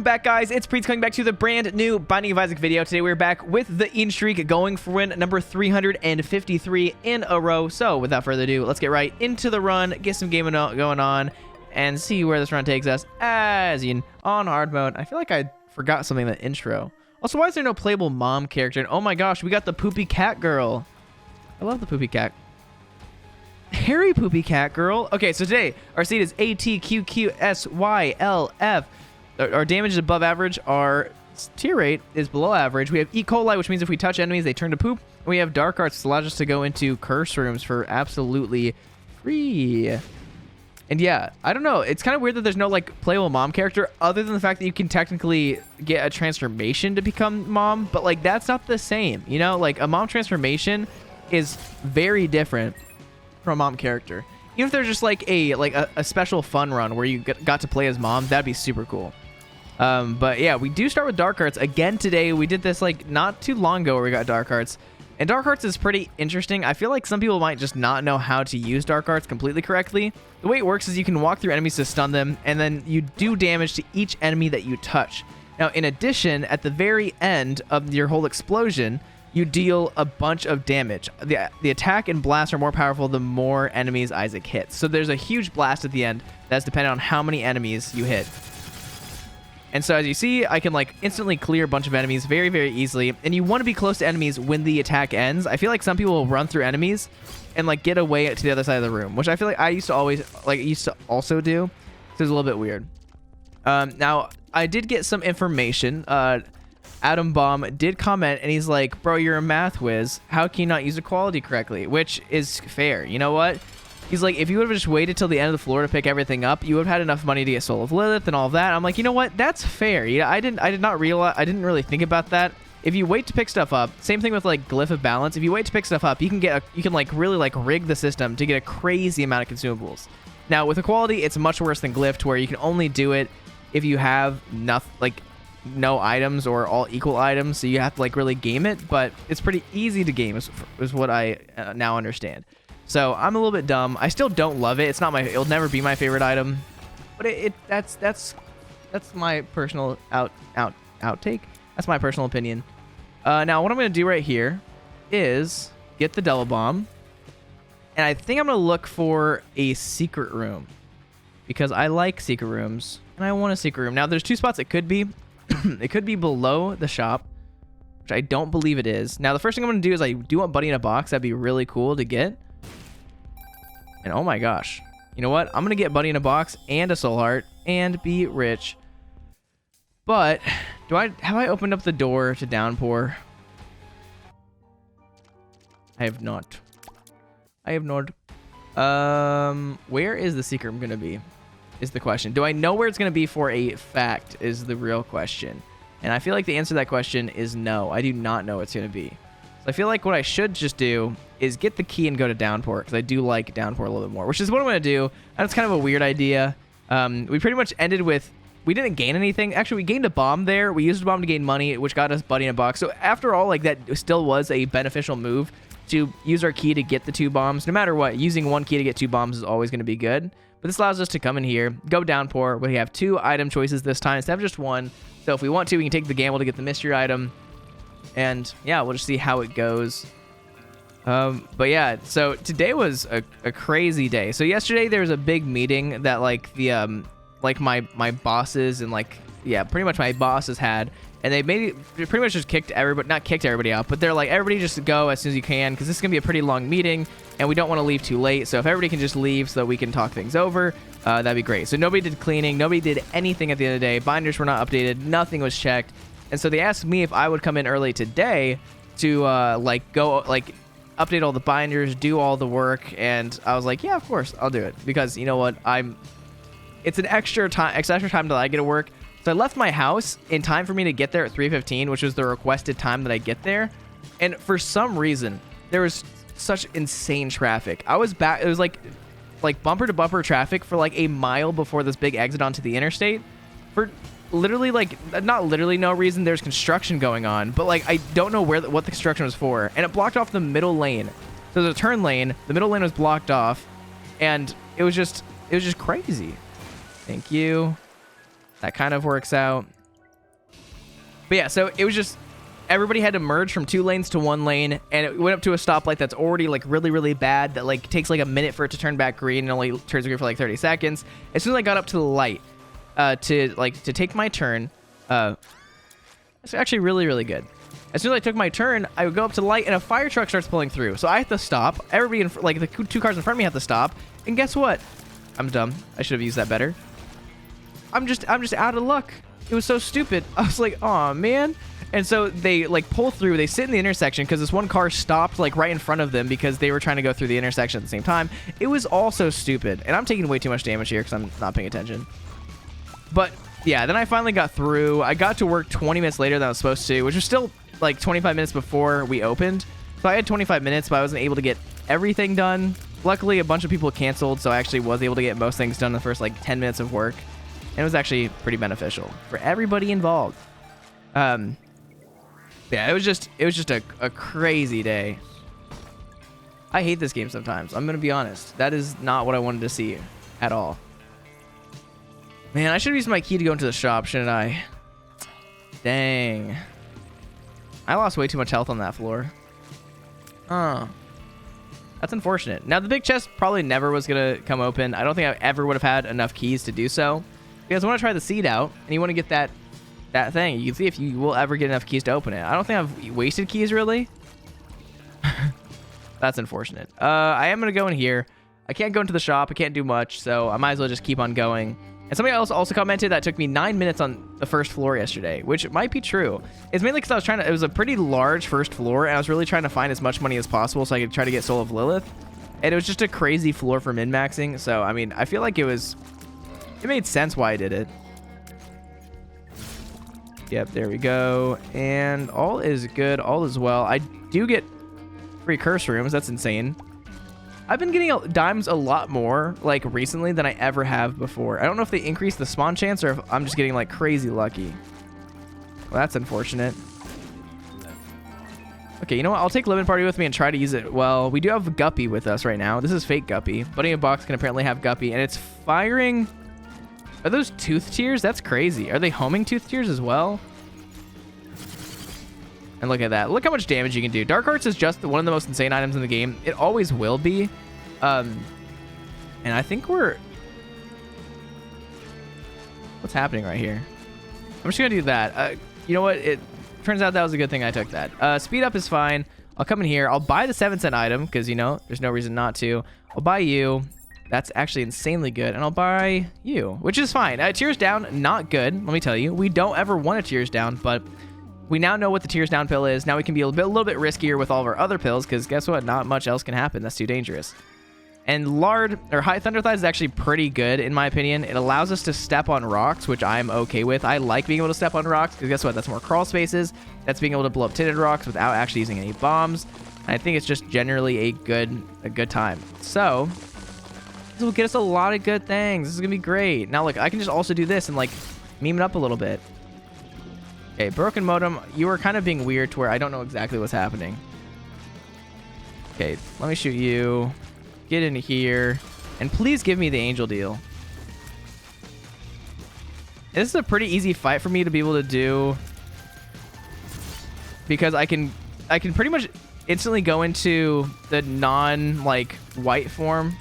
Welcome back, guys. It's Priets coming back to the brand new Binding of Isaac video. Today we're back with the Ian streak going for win number 353 in a row. So without further ado, let's get right into the run, get some gaming going on, and see where this run takes us as Ian on hard mode. I feel like I forgot something in the intro. Also, why is there no playable mom character? And oh my gosh, we got the poopy cat girl. I love the poopy cat. Hairy poopy cat girl. Okay, so today our seed is ATQQSYLF. Our damage is above average. Our tier rate is below average. We have E. coli, which means if we touch enemies, they turn to poop. And we have dark arts, which allows us to go into curse rooms for absolutely free. And yeah, I don't know. It's kind of weird that there's no like playable mom character, other than the fact that you can technically get a transformation to become mom. But like that's not the same, you know. Like a mom transformation is very different from a mom character. Even if there's just like a special fun run where you got to play as mom, that'd be super cool. But yeah, we do start with dark arts again today. We did this like not too long ago where we got dark arts, and dark arts is pretty interesting. I feel like some people might just not know how to use dark arts completely correctly. The way it works is you can walk through enemies to stun them, and then you do damage to each enemy that you touch. Now, in addition, at the very end of your whole explosion, you deal a bunch of damage. The attack and blast are more powerful the more enemies Isaac hits. So there's a huge blast at the end that's dependent on how many enemies you hit. And so as you see, I can like instantly clear a bunch of enemies very, very easily. And you want to be close to enemies when the attack ends. I feel like some people will run through enemies and like get away to the other side of the room, which I feel like I used to also do. So it's a little bit weird. Now I did get some information. Adam Bomb did comment and he's like, bro, you're a math whiz. How can you not use equality correctly? Which is fair. You know what? He's like, if you would have just waited till the end of the floor to pick everything up, you would have had enough money to get Soul of Lilith and all of that. I'm like, you know what? That's fair. Yeah, I didn't really think about that. If you wait to pick stuff up, same thing with like Glyph of Balance. If you wait to pick stuff up, you can like really like rig the system to get a crazy amount of consumables. Now with equality, it's much worse than Glyph, to where you can only do it if you have no items or all equal items. So you have to like really game it, but it's pretty easy to game is what I now understand. So I'm a little bit dumb. I still don't love it. It's not it'll never be my favorite item, but that's my personal outtake. That's my personal opinion. Now what I'm gonna do right here is get the double bomb, and I think I'm gonna look for a secret room because I like secret rooms and I want a secret room. Now there's two spots it could be. It could be below the shop, which I don't believe it is. Now the first thing I'm gonna do is I do want Buddy in a Box. That'd be really cool to get. And oh my gosh, you know what? I'm going to get Buddy in a Box and a Soul Heart and be rich. But have I opened up the door to Downpour? I have not. Where is the secret room going to be is the question. Do I know where it's going to be for a fact is the real question. And I feel like the answer to that question is no. I do not know what it's going to be. So I feel like what I should just do is get the key and go to Downpour, because I do like Downpour a little bit more, which is what I'm going to do. That's kind of a weird idea. We pretty much ended with, we didn't gain anything. Actually, we gained a bomb there. We used a bomb to gain money, which got us Buddy in a Box. So after all, like that still was a beneficial move to use our key to get the 2 bombs. No matter what, using 1 key to get 2 bombs is always going to be good. But this allows us to come in here, go Downpour. We have 2 item choices this time instead of just 1. So if we want to, we can take the gamble to get the mystery item. And yeah, we'll just see how it goes. But yeah, so today was a crazy day. So yesterday there was a big meeting that like the my bosses and like, yeah, pretty much my bosses had, and they pretty much just kicked everybody, not kicked everybody out, but they're like, everybody just go as soon as you can, because this is gonna be a pretty long meeting and we don't want to leave too late. So if everybody can just leave so that we can talk things over, that'd be great. So nobody did cleaning, nobody did anything at the end of the day. Binders were not updated, nothing was checked. And so they asked me if I would come in early today to go update all the binders, do all the work, and I was like, yeah, of course, I'll do it, because you know what, it's an extra time that I get to work. So I left my house in time for me to get there at 3:15, which was the requested time that I get there. And for some reason, there was such insane traffic. I was back. It was like bumper to bumper traffic for like a mile before this big exit onto the interstate. For literally not literally no reason. There's construction going on, but like I don't know what the construction was for, and it blocked off the middle lane. So there's a turn lane, the middle lane was blocked off, and it was just crazy. Thank you. That kind of works out. But yeah, so it was just everybody had to merge from 2 lanes to 1 lane, and it went up to a stoplight that's already like really, really bad. That like takes like a minute for it to turn back green, and only turns green for like 30 seconds. As soon as I got up to the light, to take my turn, it's actually really, really good. As soon as I took my turn, I would go up to the light, and a fire truck starts pulling through. So I have to stop. Everybody, like the 2 cars in front of me, have to stop. And guess what? I'm dumb. I should have used that better. I'm just out of luck. It was so stupid. I was like, oh man. And so they like pull through. They sit in the intersection because this one car stopped like right in front of them because they were trying to go through the intersection at the same time. It was all so stupid. And I'm taking way too much damage here because I'm not paying attention. But yeah, then I finally got through. I got to work 20 minutes later than I was supposed to, which was still like 25 minutes before we opened. So I had 25 minutes, but I wasn't able to get everything done. Luckily, a bunch of people canceled, so I actually was able to get most things done in the first like 10 minutes of work. And it was actually pretty beneficial for everybody involved. Yeah, it was just a crazy day. I hate this game sometimes. I'm gonna be honest. That is not what I wanted to see at all. Man, I should have used my key to go into the shop, shouldn't I? Dang. I lost way too much health on that floor. Oh. That's unfortunate. Now, the big chest probably never was going to come open. I don't think I ever would have had enough keys to do so. Because I want to try the seed out, and you want to get that thing. You can see if you will ever get enough keys to open it. I don't think I've wasted keys, really. That's unfortunate. I am going to go in here. I can't go into the shop. I can't do much, so I might as well just keep on going. And somebody else also commented that it took me 9 minutes on the first floor yesterday, which might be true. It's mainly because I was trying to, it was a pretty large first floor, and I was really trying to find as much money as possible so I could try to get Soul of Lilith. And it was just a crazy floor for min-maxing. So, I mean, I feel like it made sense why I did it. Yep, there we go. And all is good. All is well. I do get free curse rooms. That's insane. I've been getting dimes a lot more, like, recently than I ever have before. I don't know if they increase the spawn chance or if I'm just getting, like, crazy lucky. Well, that's unfortunate. Okay, you know what? I'll take Lemon Party with me and try to use it. Well, we do have Guppy with us right now. This is fake Guppy. Buddy in a Box can apparently have Guppy, and it's firing... Are those tooth tears? That's crazy. Are they homing tooth tears as well? And look at that. Look how much damage you can do. Dark Arts is just one of the most insane items in the game. It always will be. And I think we're... What's happening right here? I'm just going to do that. You know what? It turns out that was a good thing I took that. Speed up is fine. I'll come in here. I'll buy the 7-cent item because, you know, there's no reason not to. I'll buy you. That's actually insanely good. And I'll buy you, which is fine. Tears down, not good. Let me tell you. We don't ever want a tears down, but... We now know what the tears down pill is. Now we can be a little bit riskier with all of our other pills because guess what? Not much else can happen. That's too dangerous. And Lard or High Thunder Thighs is actually pretty good in my opinion. It allows us to step on rocks, which I'm okay with. I like being able to step on rocks because guess what? That's more crawl spaces. That's being able to blow up tinted rocks without actually using any bombs. And I think it's just generally a good time. So this will get us a lot of good things. This is gonna be great. Now look, I can just also do this and like meme it up a little bit. Okay, Broken Modem, you are kind of being weird to where I don't know exactly what's happening. Okay, let me shoot you. Get in here. And please give me the angel deal. This is a pretty easy fight for me to be able to do. Because I can pretty much instantly go into the non-like white form.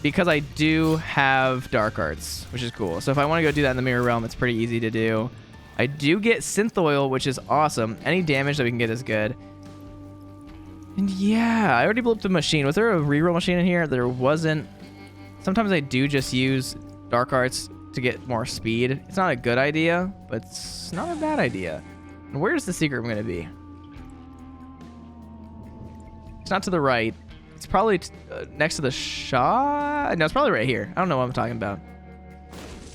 Because I do have Dark Arts, which is cool. So if I want to go do that in the Mirror Realm, it's pretty easy to do. I do get Synth Oil, which is awesome. Any damage that we can get is good. And yeah, I already blew up the machine. Was there a reroll machine in here? There wasn't. Sometimes I do just use Dark Arts to get more speed. It's not a good idea, but it's not a bad idea. And where's the secret room going to be? It's not to the right. It's probably next to the shot. No, it's probably right here. I don't know what I'm talking about.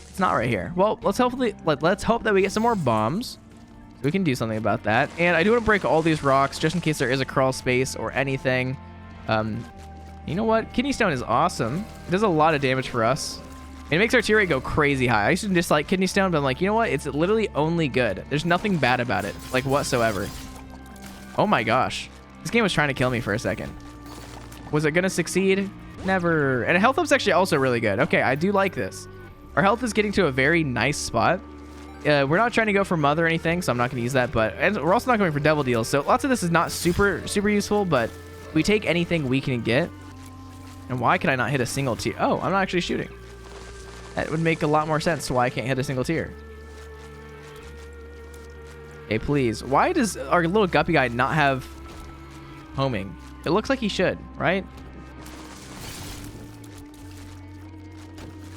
It's not right here. Well, let's hope that we get some more bombs. So we can do something about that. And I do want to break all these rocks just in case there is a crawl space or anything. You know what? Kidney Stone is awesome. It does a lot of damage for us. It makes our tear rate go crazy high. I used to dislike Kidney Stone, but I'm like, you know what? It's literally only good. There's nothing bad about it, like whatsoever. Oh my gosh. This game was trying to kill me for a second. Was it going to succeed? Never. And health up's actually also really good. Okay, I do like this. Our health is getting to a very nice spot. We're not trying to go for mother or anything, so I'm not going to use that. And we're also not going for devil deals. So lots of this is not super useful, but we take anything we can get. And why can I not hit a single tier? Oh, I'm not actually shooting. That would make a lot more sense to why I can't hit a single tier. Okay, please. Why does our little guppy guy not have homing? It looks like he should, right?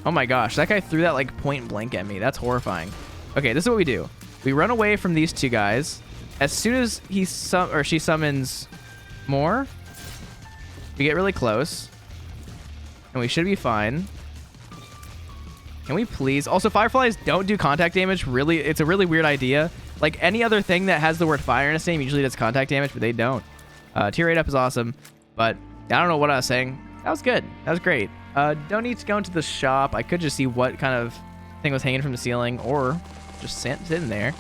Oh my gosh, that guy threw that like point blank at me. That's horrifying. Okay, this is what we do. We run away from these two guys. As soon as she summons more, we get really close. And we should be fine. Can we please? Also, fireflies don't do contact damage. Really, it's a really weird idea. Like any other thing that has the word fire in its name usually does contact damage, but they don't. Tier 8 up is awesome, but I don't know what I was saying. That was good. That was great. Don't need to go into the shop. I could just see what kind of thing was hanging from the ceiling or just sitting there.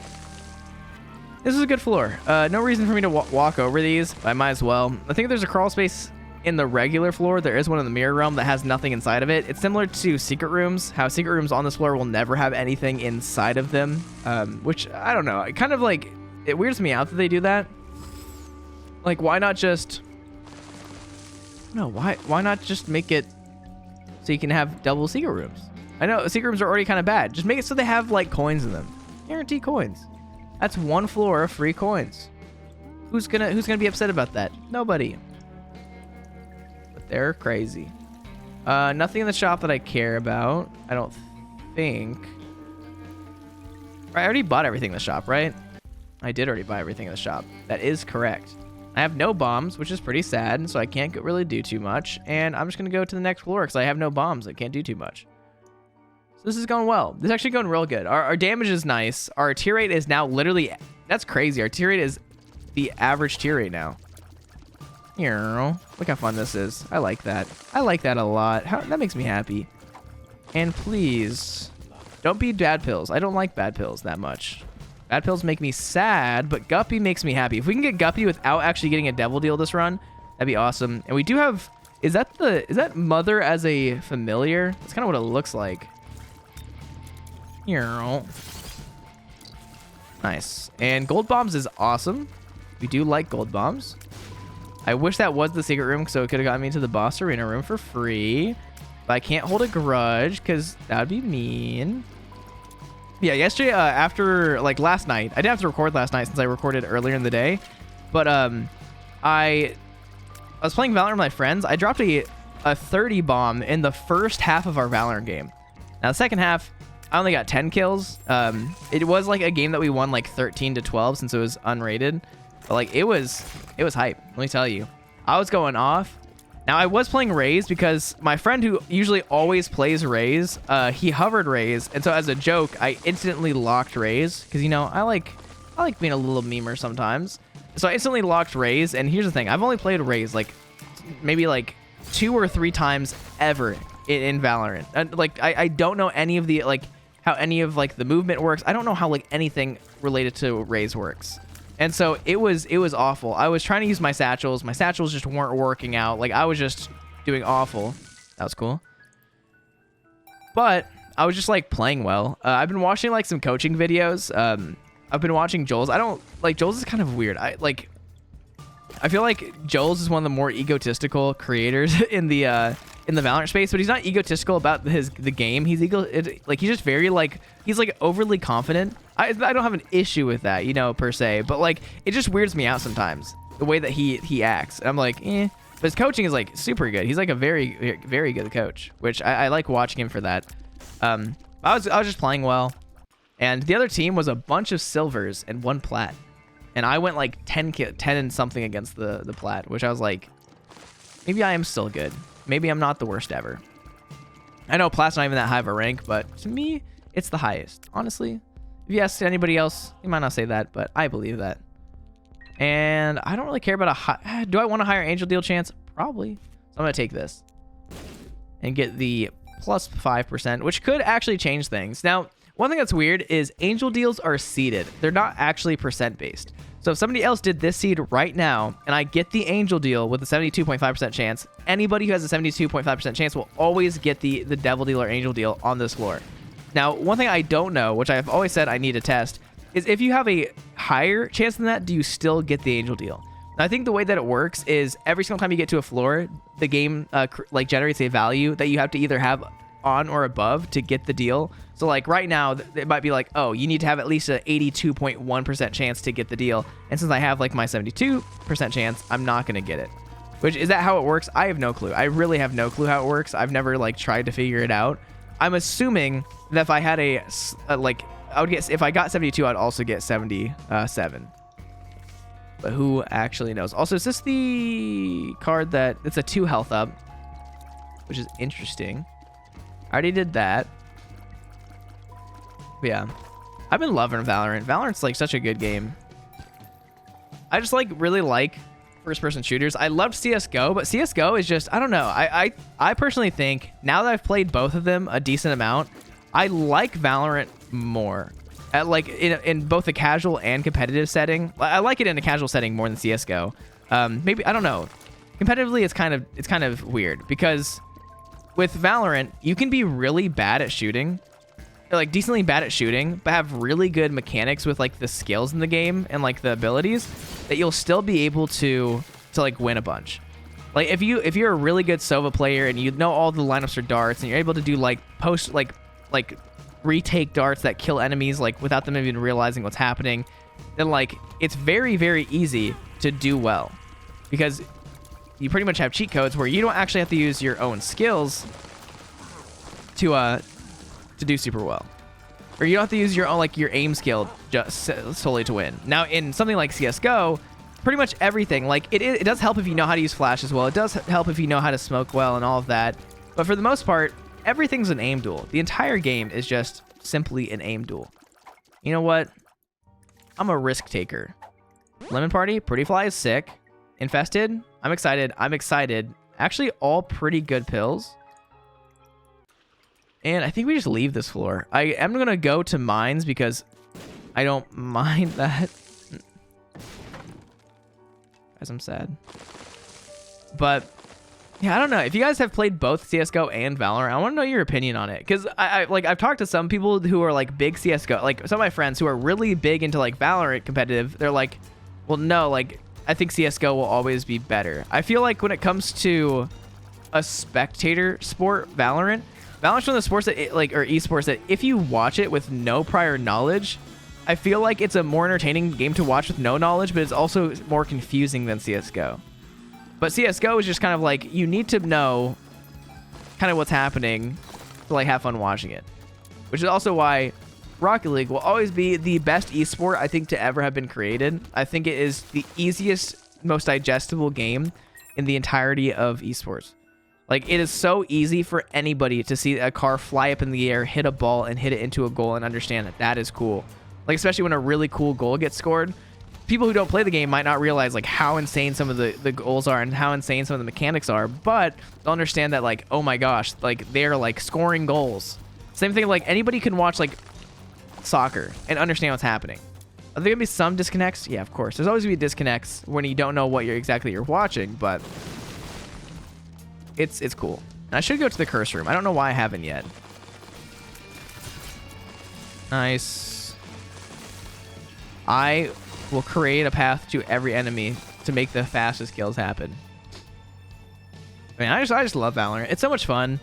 This is a good floor. No reason for me to walk over these. I might as well. I think there's a crawl space in the regular floor. There is one in the mirror realm that has nothing inside of it. It's similar to secret rooms, how secret rooms on this floor will never have anything inside of them, which I don't know. It kind of like, it weirds me out that they do that. Like, why not just, no, why not just make it so you can have double secret rooms? I know secret rooms are already kind of bad. Just make it so they have like coins in them. Guaranteed coins. That's one floor of free coins. Who's gonna be upset about that? Nobody. But they're crazy. Nothing in the shop that I care about. I don't think. I already bought everything in the shop, right? I did already buy everything in the shop. That is correct. I have no bombs, which is pretty sad, so I can't really do too much. And I'm just going to go to the next floor because I have no bombs. I can't do too much. So this is going well. This is actually going real good. Our damage is nice. Our tier rate is now literally... That's crazy. Our tier rate is the average tier rate now. Look how fun this is. I like that. I like that a lot. That makes me happy. And please, don't be bad pills. I don't like bad pills that much. Bad pills make me sad, but Guppy makes me happy. If we can get Guppy without actually getting a devil deal this run, that'd be awesome. And we do have... Is that Mother as a familiar? That's kind of what it looks like. Nice. And gold bombs is awesome. We do like gold bombs. I wish that was the secret room, so it could have gotten me to the boss arena room for free. But I can't hold a grudge, because that would be mean. Yeah, yesterday, after, like, last night, I didn't have to record last night since I recorded earlier in the day, but I was playing Valorant with my friends. I dropped a 30 bomb in the first half of our Valorant game. Now, the second half, I only got 10 kills. It was, like, a game that we won, like, 13-12 since it was unrated, but, like, it was hype, let me tell you. I was going off. Now, I was playing Raze because my friend who usually always plays Raze, he hovered Raze. And so as a joke, I instantly locked Raze because, you know, I like being a little memer sometimes. So I instantly locked Raze. And here's the thing. I've only played Raze like maybe like 2 or 3 times ever in Valorant. And, like, I don't know any of the, like, how any of, like, the movement works. I don't know how, like, anything related to Raze works. And so it was awful. I was trying to use my satchels. My satchels just weren't working out. Like, I was just doing awful. That was cool. But I was just, like, playing well. I've been watching, like, some coaching videos. I've been watching Joel's. I don't... Like, Joel's is kind of weird. I feel like Joel's is one of the more egotistical creators in the Valorant space, but he's not egotistical about the game. He's he's just very, like, he's, like, overly confident. I don't have an issue with that, you know, per se, but, like, it just weirds me out sometimes, the way that he acts. I'm like, eh. But his coaching is, like, super good. He's, like, a very, very good coach, which I like watching him for that. I was just playing well, and the other team was a bunch of silvers and 1 plat, and I went, like, 10 and something against the plat, which I was like, maybe I am still good. Maybe I'm not the worst ever. I know plat's not even that high of a rank, but to me, it's the highest, honestly. If you ask anybody else, you might not say that, but I believe that. And I don't really care about a high... Do I want a higher angel deal chance? Probably. So I'm going to take this and get the plus 5%, which could actually change things. Now, one thing that's weird is angel deals are seeded. They're not actually percent based. So if somebody else did this seed right now, and I get the angel deal with a 72.5% chance, anybody who has a 72.5% chance will always get the devil deal or angel deal on this floor. Now, one thing I don't know, which I've always said I need to test, is if you have a higher chance than that, do you still get the angel deal? Now, I think the way that it works is every single time you get to a floor, the game like generates a value that you have to either have on or above to get the deal. So like right now, it might be like, oh, you need to have at least an 82.1% chance to get the deal. And since I have like my 72% chance, I'm not going to get it. Which, is that how it works? I have no clue. I really have no clue how it works. I've never like tried to figure it out. I'm assuming that if I had I would get, if I got 72, I'd also get 77. But who actually knows? Also, is this the card that it's a 2 health up, which is interesting. I already did that. But yeah, I've been loving Valorant. Valorant's like such a good game. I just like really like first-person shooters. I loved CSGO, but CSGO is just, I don't know. I personally think now that I've played both of them a decent amount, I like Valorant more. At like in both the casual and competitive setting. I like it in a casual setting more than CSGO. Maybe, I don't know. Competitively, it's kind of weird because with Valorant, you can be really bad at shooting, like decently bad at shooting, but have really good mechanics with like the skills in the game and like the abilities that you'll still be able to like win a bunch. Like if you're a really good Sova player and you know all the lineups for darts and you're able to do like post like retake darts that kill enemies like without them even realizing what's happening, then like it's very, very easy to do well because you pretty much have cheat codes where you don't actually have to use your own skills to do super well, or you don't have to use your own like your aim skill just solely to win. Now in something like CSGO, pretty much everything, like it does help if you know how to use flash as well. It does help if you know how to smoke well and all of that, but for the most part, everything's an aim duel. The entire game is just simply an aim duel. You know what? I'm a risk taker. Lemon Party, Pretty Fly is sick. Infested, I'm excited. Actually, all pretty good pills. And I think we just leave this floor. I am going to go to mines because I don't mind that. As I'm sad. But yeah, I don't know. If you guys have played both CSGO and Valorant, I want to know your opinion on it. Because I've talked to some people who are like big CSGO, like some of my friends who are really big into like Valorant competitive. They're like, well, no, like I think CSGO will always be better. I feel like when it comes to a spectator sport, Valorant's one of the sports that or esports that if you watch it with no prior knowledge, I feel like it's a more entertaining game to watch with no knowledge, but it's also more confusing than CSGO. But CSGO is just kind of like, you need to know kind of what's happening to like have fun watching it. Which is also why Rocket League will always be the best esport I think to ever have been created. I think it is the easiest, most digestible game in the entirety of esports. Like, it is so easy for anybody to see a car fly up in the air, hit a ball, and hit it into a goal and understand that that is cool. Like, especially when a really cool goal gets scored. People who don't play the game might not realize like how insane some of the goals are and how insane some of the mechanics are, but they'll understand that like, oh my gosh, like they're like scoring goals. Same thing, like anybody can watch like soccer and understand what's happening. Are there gonna be some disconnects? Yeah, of course. There's always gonna be disconnects when you don't know what you're watching, but it's cool. And I should go to the curse room. I don't know why I haven't yet. Nice. I will create a path to every enemy to make the fastest kills happen. I mean, I just love Valorant. It's so much fun.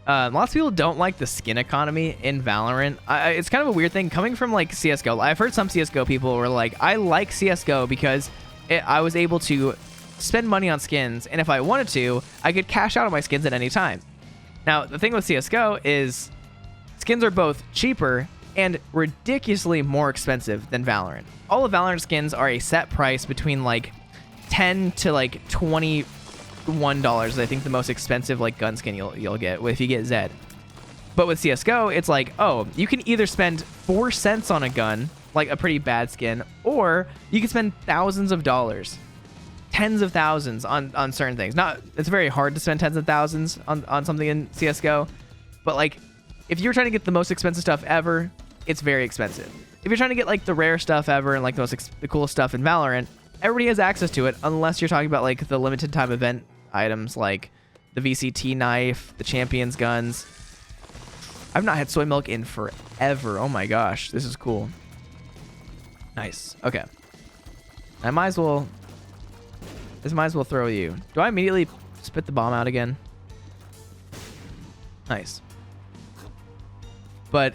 Lots of people don't like the skin economy in Valorant. It's kind of a weird thing coming from like CSGO. I've heard some CSGO people were like, I like CSGO because I was able to spend money on skins, and if I wanted to, I could cash out on my skins at any time. Now, the thing with CSGO is skins are both cheaper and ridiculously more expensive than Valorant. All of Valorant skins are a set price between like $10 to like $21. I think the most expensive like gun skin you'll get if you get Zed. But with CSGO, it's like, oh, you can either spend 4 cents on a gun, like a pretty bad skin, or you can spend thousands of dollars, tens of thousands on certain things. It's very hard to spend tens of thousands on something in CSGO, but like if you're trying to get the most expensive stuff ever, it's very expensive. If you're trying to get like the rare stuff ever and like the coolest stuff in Valorant, everybody has access to it unless you're talking about like the limited time event items like the VCT knife, the champions guns. I've not had soy milk in forever. Oh my gosh, this is cool. Nice. Okay. I might as well... This might as well throw you. Do I immediately spit the bomb out again? Nice. But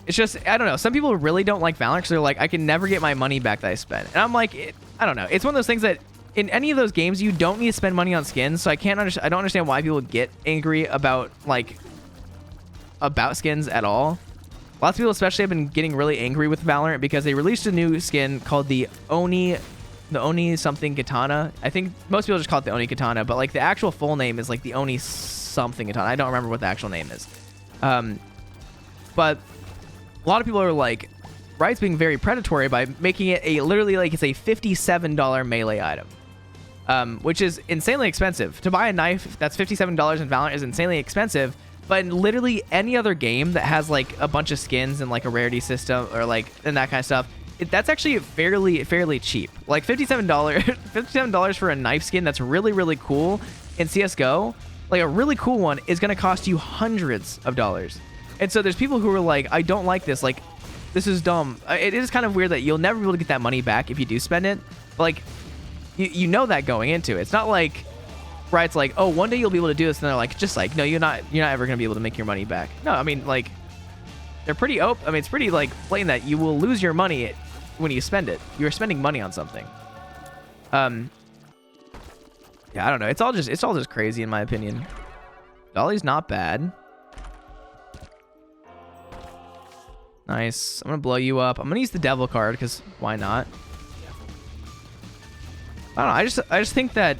it's just, I don't know. Some people really don't like Valorant because they're like, I can never get my money back that I spent. And I'm like, I don't know. It's one of those things that in any of those games, you don't need to spend money on skins. So I don't understand why people get angry about skins at all. Lots of people especially have been getting really angry with Valorant because they released a new skin called the Oni something katana. I think most people just call it the Oni katana, but like the actual full name is like the Oni something katana. I don't remember what the actual name is. But a lot of people are like, Riot's being very predatory by making it literally like it's a $57 melee item, which is insanely expensive. To buy a knife that's $57 in Valorant is insanely expensive. But in literally any other game that has like a bunch of skins and like a rarity system or like and that kind of stuff, that's actually fairly cheap. Like $57 for a knife skin that's really cool in CSGO, like a really cool one is going to cost you hundreds of dollars. And so there's people who are like, I don't like this. Like, this is dumb. It is kind of weird that you'll never be able to get that money back if you do spend it. But like, you know that going into it. It's not like Riot's like, oh, one day you'll be able to do this, and they're like, just like, no, you're not ever gonna be able to make your money back. No, I mean, like, they're pretty open. I mean, it's pretty like plain that you will lose your money when you spend it. You're spending money on something. Yeah, I don't know. It's all just crazy in my opinion. Dolly's not bad. Nice. I'm gonna blow you up. I'm gonna use the devil card because why not? I don't know. I just think that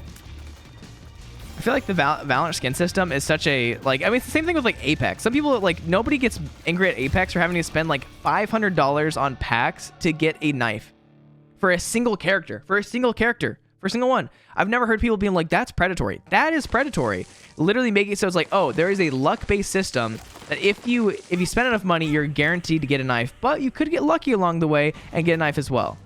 I feel like the Valorant skin system is such a like. I mean, it's the same thing with like Apex. Some people like nobody gets angry at Apex for having to spend like $500 on packs to get a knife for a single character. For a single one. I've never heard people being like, that's predatory. That is predatory. Literally make it so it's like, oh, there is a luck-based system that if you spend enough money, you're guaranteed to get a knife, but you could get lucky along the way and get a knife as well.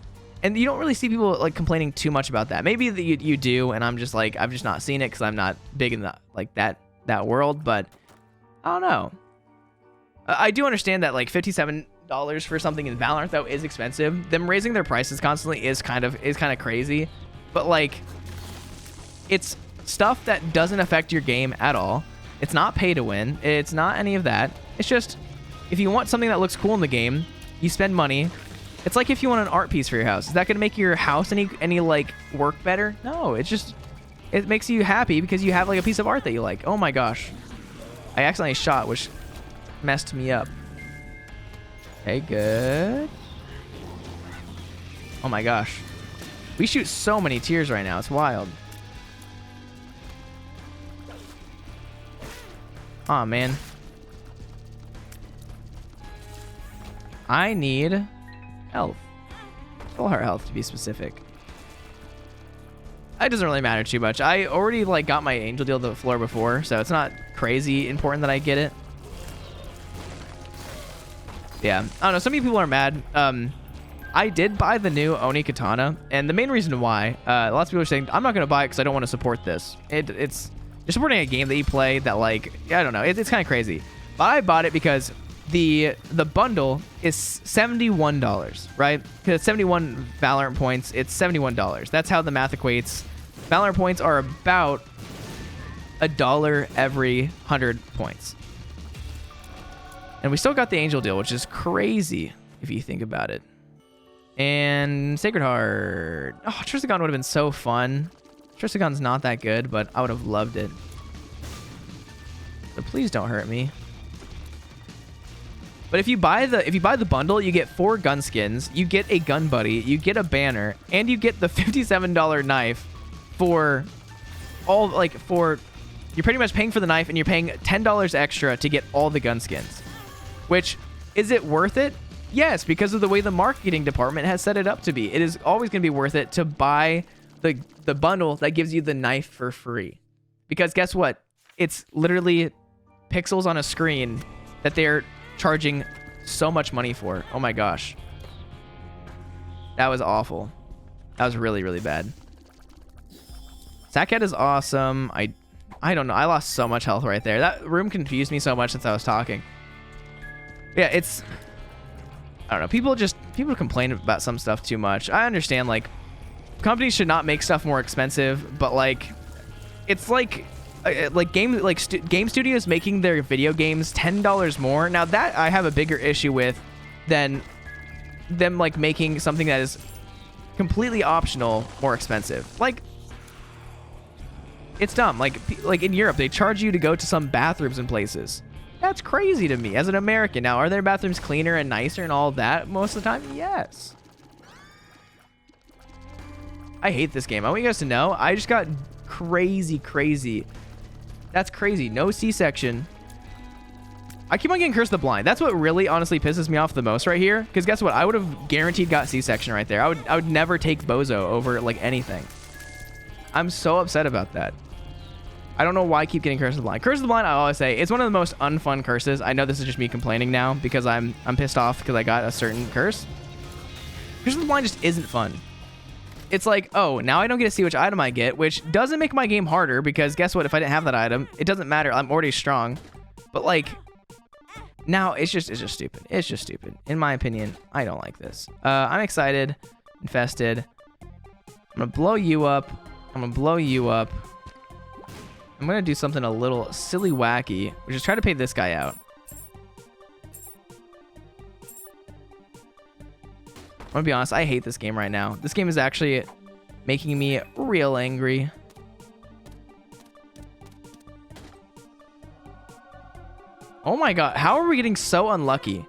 And you don't really see people like complaining too much about that. Maybe that you do, and I'm just like, I've just not seen it because I'm not big in that world. But I don't know. I do understand that like $57 for something in Valorant though is expensive. Them raising their prices constantly is kind of crazy. But like, it's stuff that doesn't affect your game at all. It's not pay to win. It's not any of that. It's just if you want something that looks cool in the game, you spend money. It's like if you want an art piece for your house. Is that going to make your house any like work better? No, it makes you happy because you have like a piece of art that you like. Oh my gosh. I accidentally shot, which messed me up. Okay, good. Oh my gosh. We shoot so many tiers right now. It's wild. Aw, man. I need health. Full heart health to be specific. It doesn't really matter too much. I already like got my angel deal to the floor before, so it's not crazy important that I get it. Yeah, I don't know. Some people are mad. I did buy the new Oni katana, and the main reason why, lots of people are saying I'm not going to buy it because I don't want to support this. It's you're supporting a game that you play that like, I don't know. It's kind of crazy. But I bought it because the bundle is $71, right? Because 71 Valorant points, it's $71. That's how the math equates. Valorant points are about $1 every 100 points. And we still got the angel deal, which is crazy if you think about it. And Sacred Heart. Oh, Tristagon would have been so fun. Tristagon's not that good, but I would have loved it. So please don't hurt me. But if you buy the bundle, you get 4 gun skins, you get a gun buddy, you get a banner, and you get the $57 knife for all you're pretty much paying for the knife and you're paying $10 extra to get all the gun skins. Which, is it worth it? Yes, because of the way the marketing department has set it up to be. It is always going to be worth it to buy the bundle that gives you the knife for free. Because guess what? It's literally pixels on a screen that they're charging so much money for. Oh my gosh. That was awful. That was really, really bad. Sackhead is awesome. I don't know. I lost so much health right there. That room confused me so much since I was talking. Yeah, it's, I don't know. People complain about some stuff too much. I understand, like, companies should not make stuff more expensive, but like, it's like game studios making their video games $10 more. Now that I have a bigger issue with than them like making something that is completely optional more expensive. Like, it's dumb. Like in Europe, they charge you to go to some bathrooms in places. That's crazy to me as an American. Now, are their bathrooms cleaner and nicer and all that most of the time? Yes. I hate this game. I want you guys to know, I just got crazy. That's crazy. No C-section. I keep on getting Curse the Blind. That's what really honestly pisses me off the most right here. Because guess what? I would have guaranteed got C-section right there. I would never take Bozo over like anything. I'm so upset about that. I don't know why I keep getting Curse of the Blind. Curse of the Blind, I always say, it's one of the most unfun curses. I know this is just me complaining now because I'm pissed off because I got a certain curse. Curse of the Blind just isn't fun. It's like, oh, now I don't get to see which item I get, which doesn't make my game harder because guess what? If I didn't have that item, it doesn't matter. I'm already strong. But like, now it's just stupid. It's just stupid. In my opinion, I don't like this. I'm excited. Infested. I'm gonna blow you up. I'm gonna blow you up. I'm gonna do something a little silly wacky, which is try to pay this guy out. I'm gonna be honest, I hate this game right now. This game is actually making me real angry. Oh my god, how are we getting so unlucky?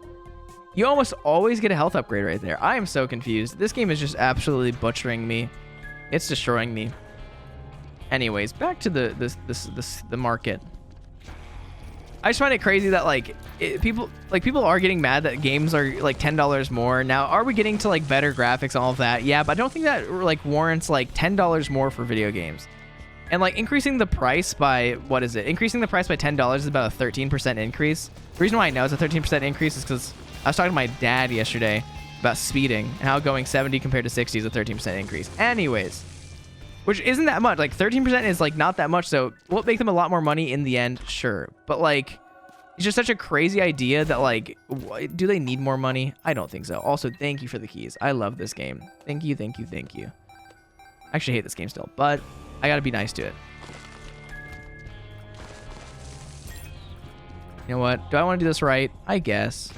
You almost always get a health upgrade right there. I am so confused. This game is just absolutely butchering me. It's destroying me. Anyways, back to the market. I just find it crazy that like people are getting mad that games are like $10 more. Now, are we getting to like better graphics and all of that? Yeah, but I don't think that like warrants like $10 more for video games. And like increasing the price by, what is it? Increasing the price by $10 is about a 13% increase. The reason why I know it's a 13% increase is because I was talking to my dad yesterday about speeding and how going 70 compared to 60 is a 13% increase. Anyways, which isn't that much. Like 13% is like not that much. So will it make them a lot more money in the end? Sure. But like, it's just such a crazy idea that like, do they need more money? I don't think so. Also, thank you for the keys. I love this game. Thank you. I actually hate this game still, but I gotta be nice to it. You know what? Do I want to do this right? I guess.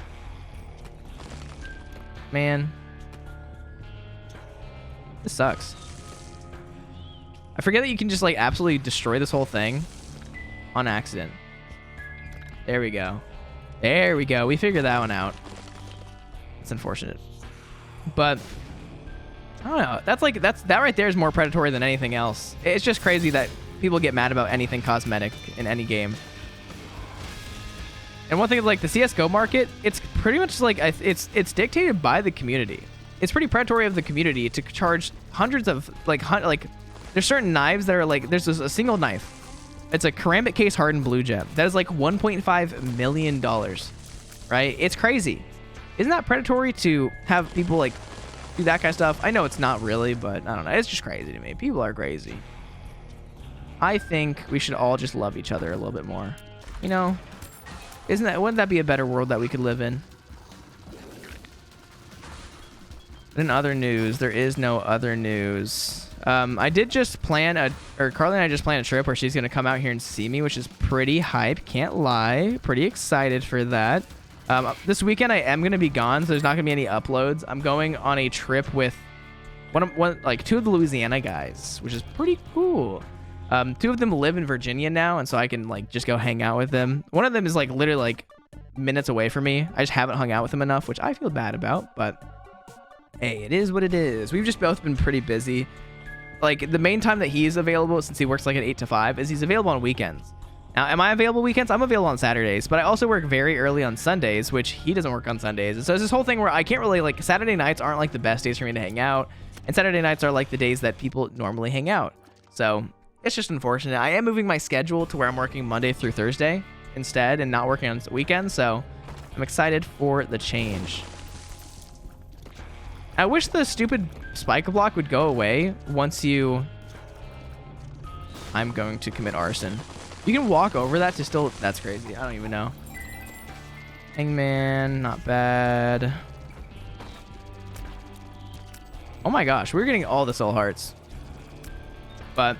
Man. This sucks. I forget that you can just like absolutely destroy this whole thing on accident. There we go. There we go. We figured that one out. It's unfortunate. But I don't know. That right there is more predatory than anything else. It's just crazy that people get mad about anything cosmetic in any game. And one thing is like the CSGO market, it's pretty much like it's dictated by the community. It's pretty predatory of the community to charge hundreds of like there's certain knives that are like, there's a single knife. It's a ceramic case hardened blue gem. That is like $1.5 million, right? It's crazy. Isn't that predatory to have people like do that kind of stuff? I know it's not really, but I don't know. It's just crazy to me. People are crazy. I think we should all just love each other a little bit more. You know, wouldn't that be a better world that we could live in? In other news, there is no other news. I did just plan Carly and I just planned a trip where she's going to come out here and see me, which is pretty hype. Can't lie. Pretty excited for that. This weekend I am going to be gone, so there's not going to be any uploads. I'm going on a trip with two of the Louisiana guys, which is pretty cool. Two of them live in Virginia now, and so I can like just go hang out with them. One of them is like literally like minutes away from me. I just haven't hung out with him enough, which I feel bad about, but hey, it is what it is. We've just both been pretty busy. Like the main time that he's available, since he works like at 8 to 5, is he's available on weekends. Now, am I available weekends? I'm available on Saturdays, but I also work very early on Sundays, which he doesn't work on Sundays. And so it's this whole thing where I can't really, like, Saturday nights aren't like the best days for me to hang out, and Saturday nights are like the days that people normally hang out. So it's just unfortunate. I am moving my schedule to where I'm working Monday through Thursday instead and not working on weekends, so I'm excited for the change. I wish the stupid spike block would go away once you... I'm going to commit arson. You can walk over that to still... That's crazy. I don't even know. Hangman, not bad. Oh my gosh, we're getting all the soul hearts. But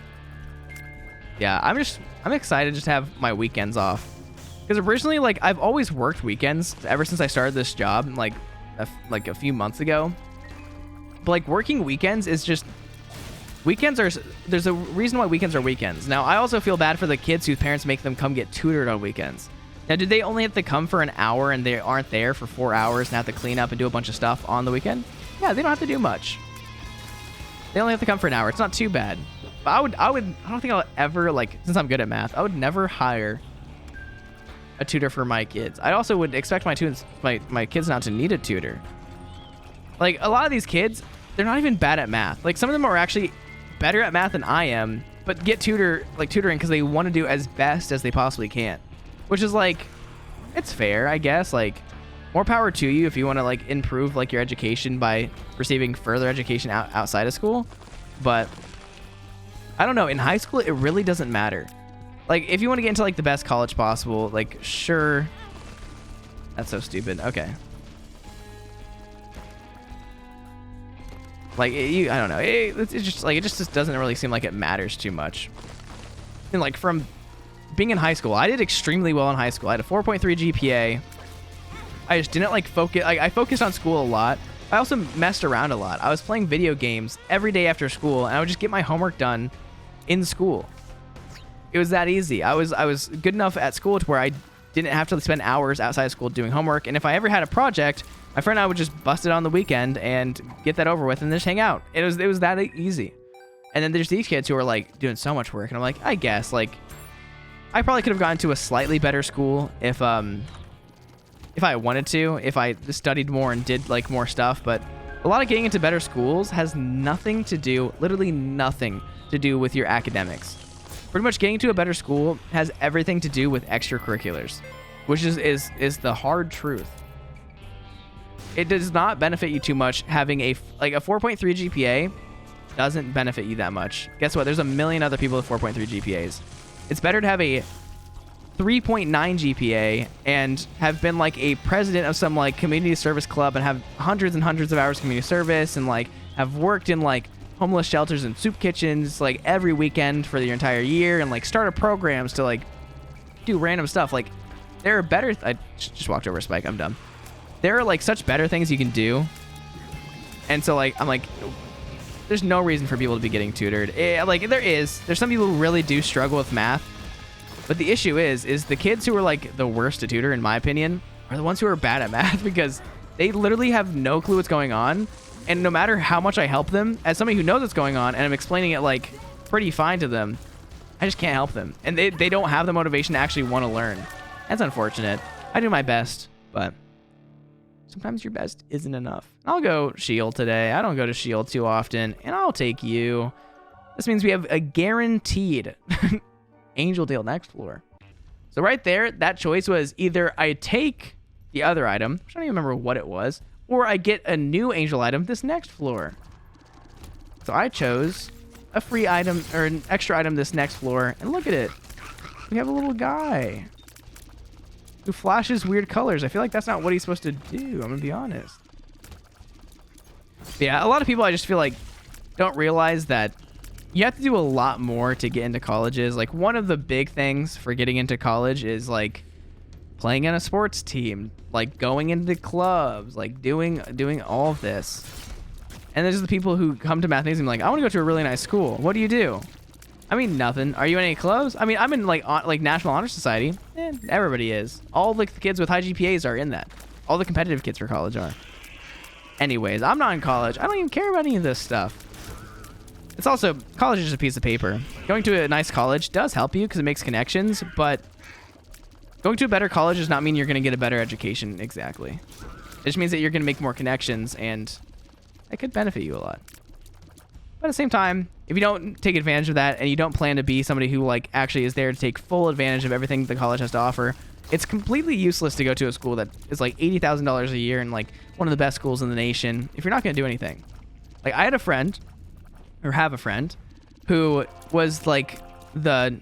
yeah, I'm excited just to have my weekends off. Because originally, like, I've always worked weekends ever since I started this job, like a few months ago. But like working weekends is just there's a reason why weekends are weekends. Now, I also feel bad for the kids whose parents make them come get tutored on weekends. Now, did they only have to come for an hour and they aren't there for 4 hours and have to clean up and do a bunch of stuff on the weekend? Yeah, they don't have to do much. They only have to come for an hour. It's not too bad. But I don't think I'll ever, like, since I'm good at math, I would never hire a tutor for my kids. I also would expect my kids not to need a tutor. Like, a lot of these kids, they're not even bad at math. Like, some of them are actually better at math than I am, but get tutoring because they want to do as best as they possibly can. Which is, like, it's fair, I guess. Like, more power to you if you want to, like, improve, like, your education by receiving further education outside of school. But I don't know. In high school, it really doesn't matter. Like, if you want to get into, like, the best college possible, like, sure. That's so stupid. Okay. Like, I don't know. It's just, like, it just doesn't really seem like it matters too much. And, like, from being in high school, I did extremely well in high school. I had a 4.3 GPA. I just didn't, like, focus. I focused on school a lot. I also messed around a lot. I was playing video games every day after school, and I would just get my homework done in school. It was that easy. I was good enough at school to where I didn't have to spend hours outside of school doing homework. And if I ever had a project, my friend and I would just bust it on the weekend and get that over with and just hang out. It was that easy. And then there's these kids who are, like, doing so much work, and I'm like, I guess, like, I probably could have gone to a slightly better school if I wanted to, if I studied more and did, like, more stuff. But a lot of getting into better schools has nothing to do, literally nothing to do with your academics. Pretty much getting to a better school has everything to do with extracurriculars, which is the hard truth. It does not benefit you too much having a 4.3 GPA doesn't benefit you that much. Guess what? There's a million other people with 4.3 GPAs. It's better to have a 3.9 GPA and have been, like, a president of some, like, community service club and have hundreds and hundreds of hours of community service and, like, have worked in, like, homeless shelters and soup kitchens, like, every weekend for the entire year and, like, started programs to, like, do random stuff. Like, there are better... I just walked over a spike. I'm dumb. There are, like, such better things you can do. And so, like, I'm like, there's no reason for people to be getting tutored. Like, there's some people who really do struggle with math. But the issue is the kids who are, like, the worst to tutor, in my opinion, are the ones who are bad at math because they literally have no clue what's going on. And no matter how much I help them, as somebody who knows what's going on, and I'm explaining it, like, pretty fine to them, I just can't help them. And they don't have the motivation to actually want to learn. That's unfortunate. I do my best, but sometimes your best isn't enough. I'll go shield today. I don't go to shield too often, and I'll take you. This means we have a guaranteed Angel Deal next floor. So right there, that choice was either I take the other item, which I don't even remember what it was, or I get a new angel item this next floor. So I chose a free item or an extra item this next floor, and look at it. We have a little guy who flashes weird colors. I feel like that's not what he's supposed to do. I'm gonna be honest. But yeah, a lot of people I just feel like don't realize that you have to do a lot more to get into colleges. Like, one of the big things for getting into college is, like, playing in a sports team, like going into clubs, like doing all of this. And there's the people who come to Mathnasium like, I want to go to a really nice school. What do you do? I mean, nothing. Are you in any clubs? I mean, I'm in, like National Honor Society. Everybody is. All the kids with high GPAs are in that. All the competitive kids for college are. Anyways, I'm not in college. I don't even care about any of this stuff. It's also, college is just a piece of paper. Going to a nice college does help you because it makes connections, but going to a better college does not mean you're going to get a better education exactly. It just means that you're going to make more connections, and it could benefit you a lot. But at the same time, if you don't take advantage of that and you don't plan to be somebody who, like, actually is there to take full advantage of everything the college has to offer, it's completely useless to go to a school that is like $80,000 a year and, like, one of the best schools in the nation if you're not going to do anything. Like, I had a friend, or have a friend, who was, like, the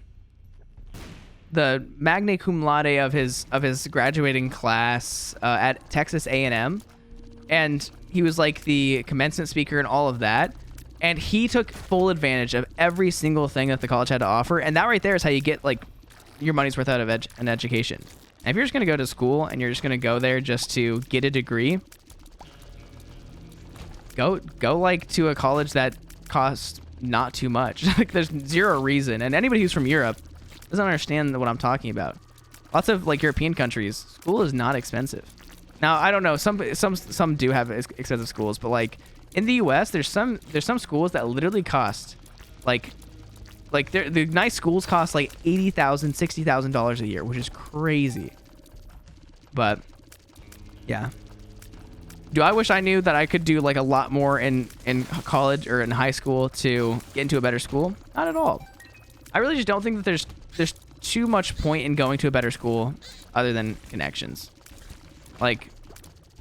the magna cum laude of his graduating class at Texas A&M, and he was like the commencement speaker and all of that. And he took full advantage of every single thing that the college had to offer. And that right there is how you get like your money's worth out of an education. And if you're just going to go to school and you're just going to go there just to get a degree, go like to a college that costs not too much. Like there's zero reason. And anybody who's from Europe doesn't understand what I'm talking about. Lots of like European countries, school is not expensive. Now, I don't know, some do have expensive schools, but like in the US, there's some schools that literally cost like the nice schools cost like $80,000, $60,000 a year, which is crazy. But yeah. Do I wish I knew that I could do like a lot more in college or in high school to get into a better school? Not at all. I really just don't think that there's too much point in going to a better school other than connections. Like,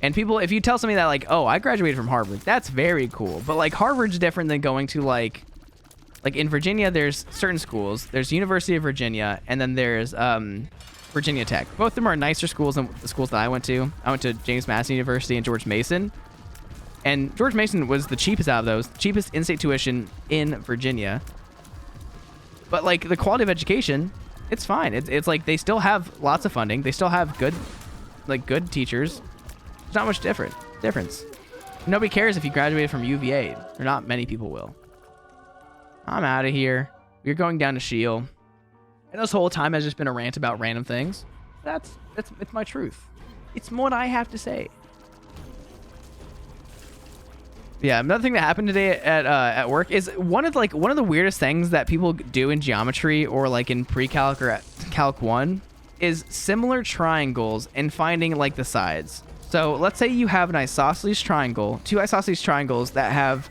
and people, if you tell somebody that like, oh, I graduated from Harvard, that's very cool. But like Harvard's different than going to like in Virginia, there's certain schools. There's University of Virginia, and then there's Virginia Tech. Both of them are nicer schools than the schools that I went to. I went to James Madison University and George Mason. And George Mason was the cheapest out of those, cheapest in-state tuition in Virginia. But like the quality of education, it's fine. It's like they still have lots of funding. They still have good teachers. There's not much difference. Nobody cares if you graduated from UVA. Or not many people will. I'm out of here. We're going down to Shield. And this whole time has just been a rant about random things. It's my truth. It's what I have to say. Yeah, another thing that happened today at work is one of the weirdest things that people do in geometry or like in pre-calc or at Calc 1 is similar triangles and finding like the sides. So let's say you have an isosceles triangle, two isosceles triangles that have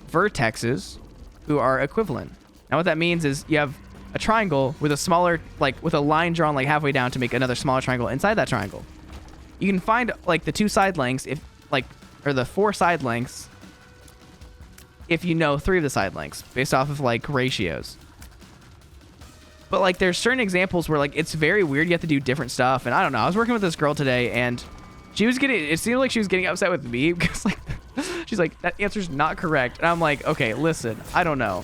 vertexes who are equivalent. Now what that means is you have a triangle with a smaller, like with a line drawn like halfway down to make another smaller triangle inside that triangle. You can find like the two side lengths or the four side lengths if you know three of the side lengths based off of like ratios. But like there's certain examples where like it's very weird. You have to do different stuff. And I don't know. I was working with this girl today and it seemed like she was getting upset with me because like she's like, that answer's not correct. And I'm like, okay, listen, I don't know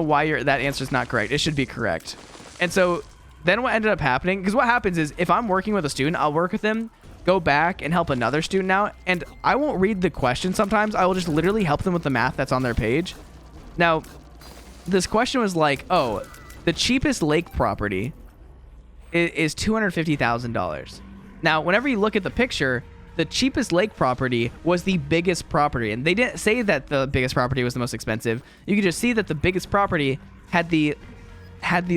why that answer's not correct. It should be correct. And so then what ended up happening, because what happens is if I'm working with a student, I'll work with them, go back and help another student out. And I won't read the question sometimes. I will just literally help them with the math that's on their page. Now, this question was like, oh, the cheapest lake property is $250,000. Now, whenever you look at the picture, the cheapest lake property was the biggest property. And they didn't say that the biggest property was the most expensive. You could just see that the biggest property had the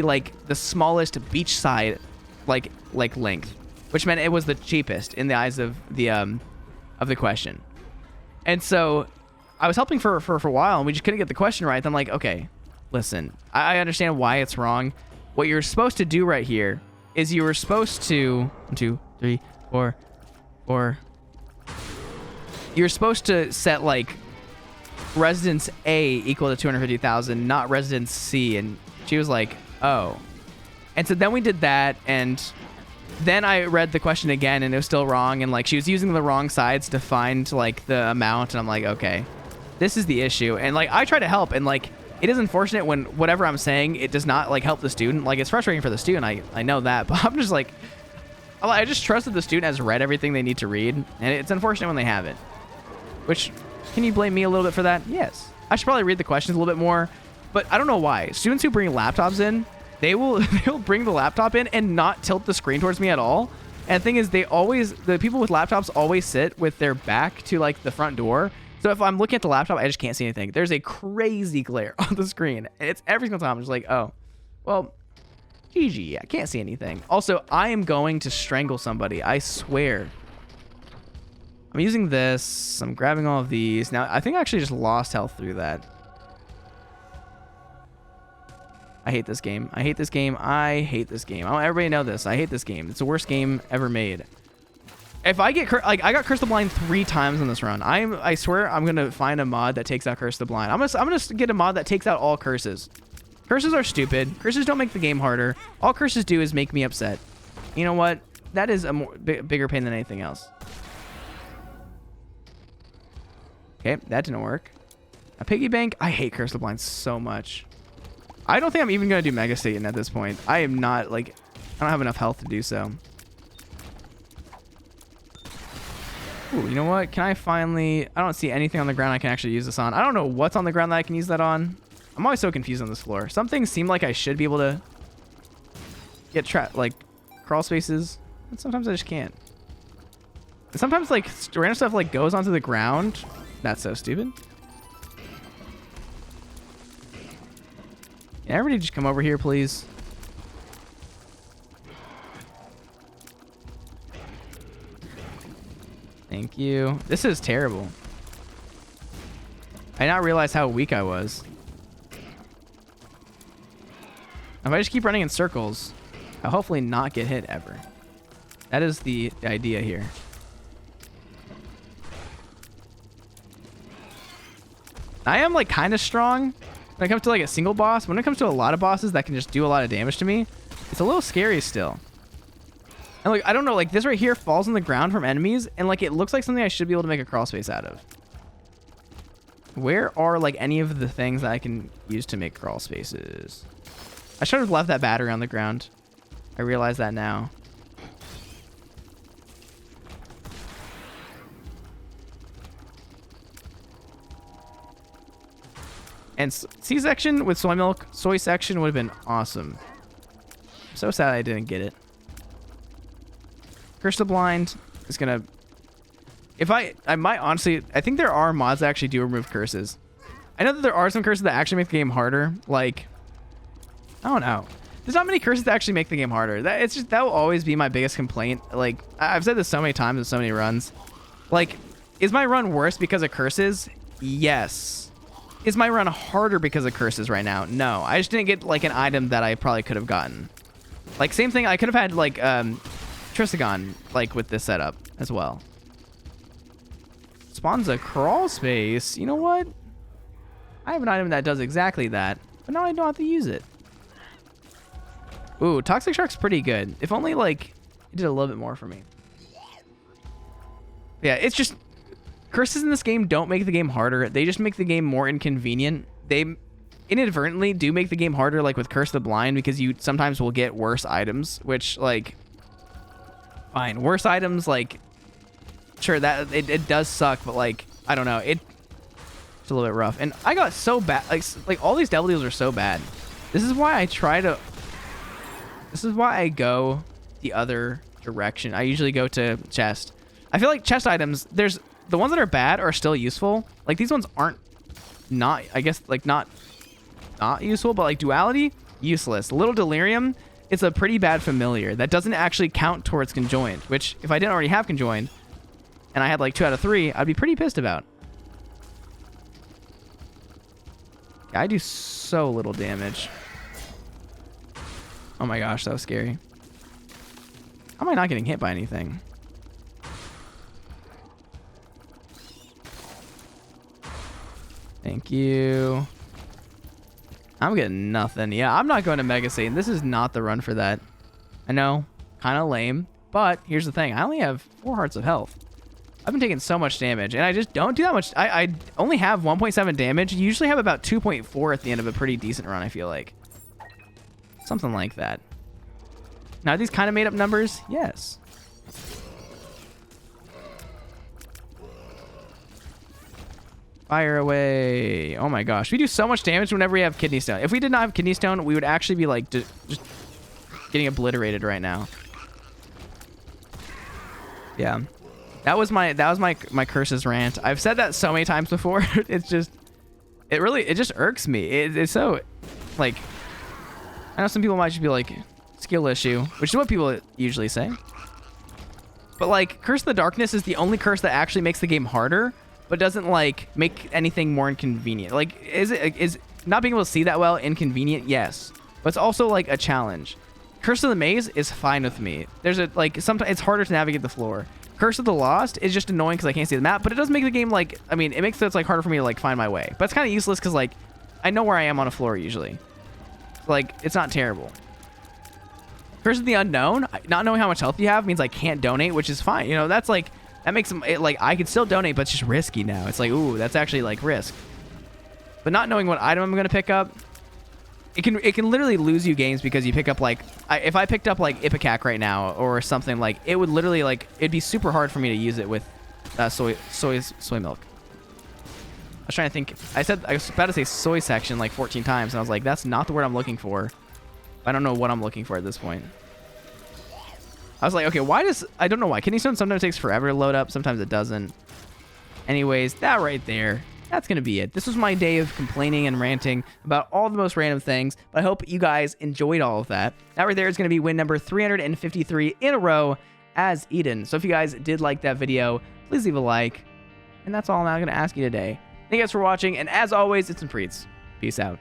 like the smallest beachside like length, which meant it was the cheapest in the eyes of the question. And so I was helping for a while and we just couldn't get the question right. I'm like, okay, listen, I understand why it's wrong. What you're supposed to do right here is you were supposed to 1, 2, 3, 4. You're supposed to set like residence A equal to 250,000, not residence C. And she was like, oh. And so then we did that, and then I read the question again, and it was still wrong. And like she was using the wrong sides to find like the amount, and I'm like, okay, this is the issue. And like I try to help, and like it is unfortunate when whatever I'm saying, it does not like help the student. Like it's frustrating for the student. I know that, but I'm just like, I just trust that the student has read everything they need to read, and it's unfortunate when they haven't. Which, can you blame me a little bit for that? Yes. I should probably read the questions a little bit more, but I don't know why. Students who bring laptops in, they'll bring the laptop in and not tilt the screen towards me at all. And the thing is, the people with laptops always sit with their back to like the front door. So if I'm looking at the laptop, I just can't see anything. There's a crazy glare on the screen. And it's every single time. I'm just like, oh, well, GG, I can't see anything. Also, I am going to strangle somebody. I swear. I'm using this. I'm grabbing all of these. Now, I think I actually just lost health through that. I hate this game. I hate this game. I hate this game. I want everybody to know this. I hate this game. It's the worst game ever made. If I get I got Curse the Blind 3 times on this run. I swear I'm gonna find a mod that takes out Curse the Blind. I'm gonna get a mod that takes out all curses. Curses are stupid. Curses don't make the game harder. All curses do is make me upset. You know what? That is a bigger pain than anything else. Okay, that didn't work. A piggy bank. I hate Curse the Blind so much. I don't think I'm even going to do Mega Satan at this point. I am not, like... I don't have enough health to do so. Ooh, you know what? Can I finally... I don't see anything on the ground I can actually use this on. I don't know what's on the ground that I can use that on. I'm always so confused on this floor. Some things seem like I should be able to get like crawl spaces, but sometimes I just can't. And sometimes like random stuff like goes onto the ground. That's so stupid. Can everybody just come over here, please? Thank you. This is terrible. I did not realize how weak I was. If I just keep running in circles, I'll hopefully not get hit ever. That is the idea here. I am like kind of strong when it comes to like a single boss. When it comes to a lot of bosses that can just do a lot of damage to me, it's a little scary still. And like, I don't know, like this right here falls on the ground from enemies and like it looks like something I should be able to make a crawl space out of. Where are like any of the things that I can use to make crawl spaces? I should have left that battery on the ground. I realize that now. And C-section with soy milk, soy section would have been awesome. I'm so sad I didn't get it. Curse the Blind is gonna... If I might honestly... I think there are mods that actually do remove curses. I know that there are some curses that actually make the game harder. Like... I don't know. There's not many curses that actually make the game harder. That will always be my biggest complaint. Like, I've said this so many times in so many runs. Like, is my run worse because of curses? Yes. Is my run harder because of curses right now? No. I just didn't get, like, an item that I probably could have gotten. Like, same thing. I could have had, like, Trisagon, like, with this setup as well. Spawns a crawl space. You know what? I have an item that does exactly that, but now I don't have to use it. Ooh, Toxic Shark's pretty good. If only, like, it did a little bit more for me. Yeah, it's just... Curses in this game don't make the game harder. They just make the game more inconvenient. They inadvertently do make the game harder, like with Curse the Blind, because you sometimes will get worse items, which, like... Fine. Worse items, like... Sure, that it does suck, but, like, I don't know. It's a little bit rough. And I got so bad... Like all these devil deals are so bad. This is why I try to... This is why I go the other direction. I usually go to chest. I feel like chest items, there's the ones that are bad are still useful. Like these ones aren't not, I guess, like not useful, but like duality, useless. Little delirium, it's a pretty bad familiar that doesn't actually count towards conjoined, which if I didn't already have conjoined and I had like 2 out of 3, I'd be pretty pissed about. I do so little damage. Oh my gosh, that was scary. How am I not getting hit by anything? Thank you. I'm getting nothing. Yeah, I'm not going to Mega Satan. This is not the run for that. I know, kind of lame. But here's the thing. I only have 4 hearts of health. I've been taking so much damage, and I just don't do that much. I only have 1.7 damage. You usually have about 2.4 at the end of a pretty decent run, I feel like. Something like that. Now, are these kind of made up numbers? Yes. Fire away. Oh my gosh. We do so much damage whenever we have Kidney Stone. If we did not have Kidney Stone, we would actually be like just getting obliterated right now. Yeah. That was my curses rant. I've said that so many times before. It's just it just irks me. It's so like, I know some people might just be like, skill issue, which is what people usually say. But like, Curse of the Darkness is the only curse that actually makes the game harder, but doesn't like make anything more inconvenient. Like, is not being able to see that well inconvenient? Yes, but it's also like a challenge. Curse of the Maze is fine with me. There's a like sometimes it's harder to navigate the floor. Curse of the Lost is just annoying because I can't see the map, but it does make the game like, I mean, it makes it like harder for me to like find my way. But it's kind of useless because like I know where I am on a floor usually. like, it's not terrible. Curse of the Unknown, not knowing how much health you have means I can't donate, which is fine. You know, that's like, that makes them, like, I could still donate, but it's just risky now. It's like, ooh, that's actually, like, risk. But not knowing what item I'm going to pick up, it can literally lose you games because you pick up, like, if I picked up, like, Ipecac right now or something, like, it would literally, like, it'd be super hard for me to use it with soy milk. I was trying to think. I was about to say soy section like 14 times, and I was like, that's not the word I'm looking for. I don't know what I'm looking for at this point. I was like, okay, I don't know why. Kidney Stone sometimes takes forever to load up. Sometimes it doesn't. Anyways, that right there, that's going to be it. This was my day of complaining and ranting about all the most random things, but I hope you guys enjoyed all of that. That right there is going to be win number 353 in a row as Eden. So if you guys did like that video, please leave a like. And that's all I'm going to ask you today. Thank you guys for watching, and as always, it's been Priets. Peace out.